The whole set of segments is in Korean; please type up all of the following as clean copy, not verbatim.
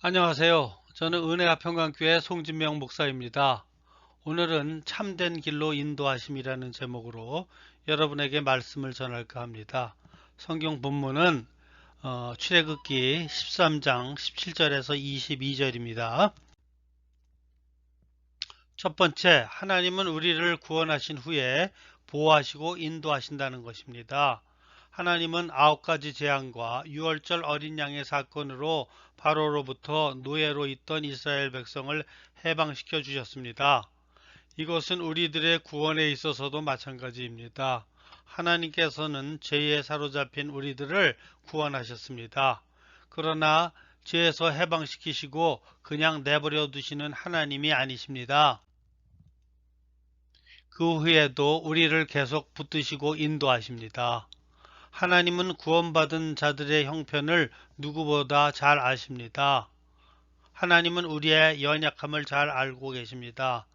안녕하세요. 저는 은혜가평강교회 송진명 목사입니다. 오늘은 참된 길로 인도하심이라는 제목으로 여러분에게 말씀을 전할까 합니다. 성경 본문은 출애굽기 13장 17절에서 22절입니다. 첫 번째, 하나님은 우리를 구원하신 후에 보호하시고 인도하신다는 것입니다. 하나님은 9가지 재앙과 유월절 어린 양의 사건으로 바로로부터 노예로 있던 이스라엘 백성을 해방시켜 주셨습니다. 이것은 우리들의 구원에 있어서도 마찬가지입니다. 하나님께서는 죄에 사로잡힌 우리들을 구원하셨습니다. 그러나 죄에서 해방시키시고 그냥 내버려 두시는 하나님이 아니십니다. 그 후에도 우리를 계속 붙드시고 인도하십니다. 하나님은 구원받은 자들의 형편을 누구보다 잘 아십니다. 하나님은 우리의 연약함을 잘 알고 계십니다.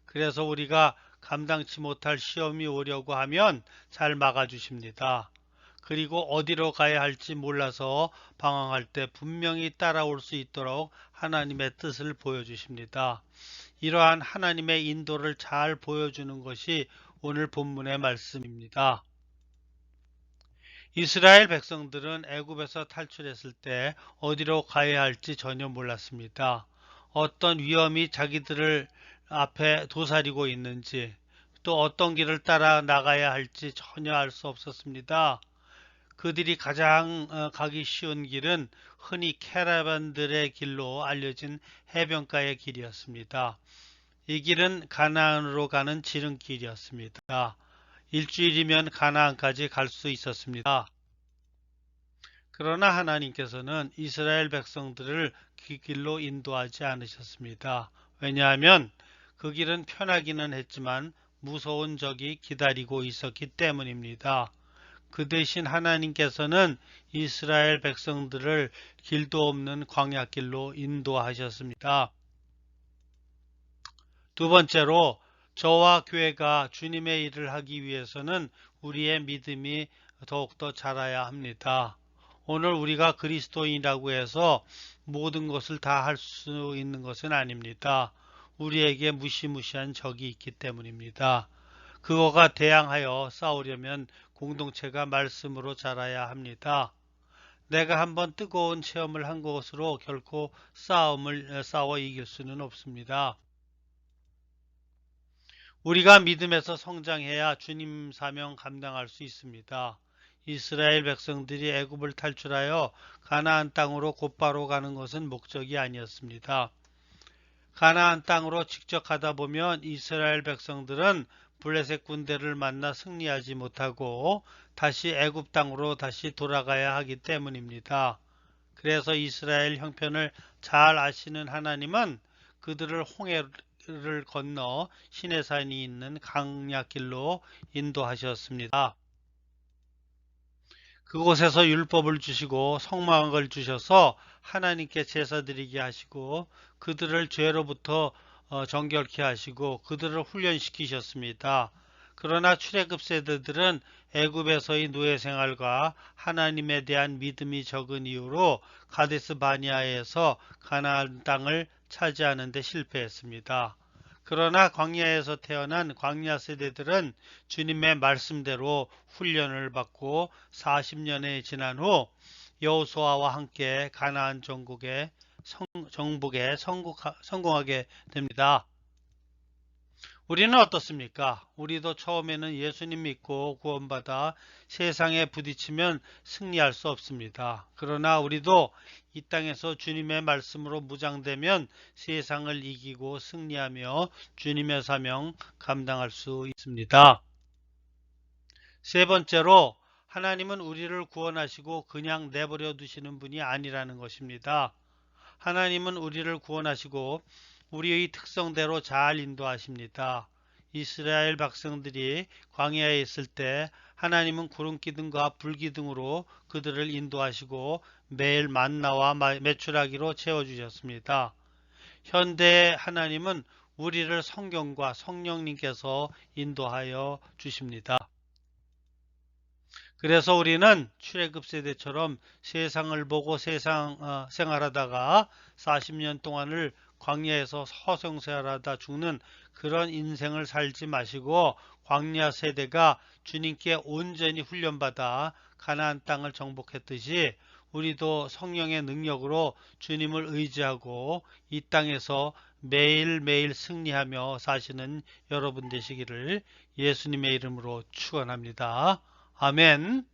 그래서 우리가 감당치 못할 시험이 오려고 하면 잘 막아주십니다. 그리고 어디로 가야 할지 몰라서 방황할 때 분명히 따라올 수 있도록 하나님의 뜻을 보여주십니다. 이러한 하나님의 인도를 잘 보여주는 것이 오늘 본문의 말씀입니다. 이스라엘 백성들은 애굽에서 탈출했을 때 어디로 가야 할지 전혀 몰랐습니다. 어떤 위험이 자기들을 앞에 도사리고 있는지, 또 어떤 길을 따라 나가야 할지 전혀 알 수 없었습니다. 그들이 가장 가기 쉬운 길은 흔히 캐러반들의 길로 알려진 해변가의 길이었습니다. 이 길은 가나안으로 가는 지름길이었습니다. 일주일이면 가나안까지 갈 수 있었습니다. 그러나 하나님께서는 이스라엘 백성들을 그 길로 인도하지 않으셨습니다. 왜냐하면 그 길은 편하기는 했지만 무서운 적이 기다리고 있었기 때문입니다. 그 대신 하나님께서는 이스라엘 백성들을 길도 없는 광야길로 인도하셨습니다. 두 번째로 저와 교회가 주님의 일을 하기 위해서는 우리의 믿음이 더욱더 자라야 합니다. 오늘 우리가 그리스도인이라고 해서 모든 것을 다 할 수 있는 것은 아닙니다. 우리에게 무시무시한 적이 있기 때문입니다. 그거가 대항하여 싸우려면 공동체가 말씀으로 자라야 합니다. 내가 한번 뜨거운 체험을 한 것으로 결코 싸워 이길 수는 없습니다. 우리가 믿음에서 성장해야 주님 사명 감당할 수 있습니다. 이스라엘 백성들이 애굽을 탈출하여 가나안 땅으로 곧바로 가는 것은 목적이 아니었습니다. 가나안 땅으로 직접 가다 보면 이스라엘 백성들은 블레셋 군대를 만나 승리하지 못하고 다시 애굽 땅으로 다시 돌아가야 하기 때문입니다. 그래서 이스라엘 형편을 잘 아시는 하나님은 그들을 홍해를 건너 시내산이 있는 강약길로 인도하셨습니다. 그곳에서 율법을 주시고 성막을 주셔서 하나님께 제사드리게 하시고 그들을 죄로부터 정결케 하시고 그들을 훈련시키셨습니다. 그러나 출애굽 세대들은 애굽에서의 노예 생활과 하나님에 대한 믿음이 적은 이유로 가데스 바니아에서 가나안 땅을 차지하는 데 실패했습니다. 그러나 광야에서 태어난 광야 세대들은 주님의 말씀대로 훈련을 받고 40년이 지난 후 여호수아와 함께 가나안 정복에 성공하게 됩니다. 우리는 어떻습니까? 우리도 처음에는 예수님 믿고 구원받아 세상에 부딪히면 승리할 수 없습니다. 그러나 우리도 이 땅에서 주님의 말씀으로 무장되면 세상을 이기고 승리하며 주님의 사명 감당할 수 있습니다. 세 번째로 하나님은 우리를 구원하시고 그냥 내버려 두시는 분이 아니라는 것입니다. 하나님은 우리를 구원하시고 우리의 특성대로 잘 인도하십니다. 이스라엘 백성들이 광야에 있을 때 하나님은 구름기둥과 불기둥으로 그들을 인도하시고 매일 만나와 메추라기로 채워주셨습니다. 현대의 하나님은 우리를 성경과 성령님께서 인도하여 주십니다. 그래서 우리는 출애굽 세대처럼 세상을 보고 생활하다가 40년 동안을 광야에서 허송세활하다 죽는 그런 인생을 살지 마시고 광야 세대가 주님께 온전히 훈련받아 가나안 땅을 정복했듯이 우리도 성령의 능력으로 주님을 의지하고 이 땅에서 매일매일 승리하며 사시는 여러분 되시기를 예수님의 이름으로 축원합니다. 아멘.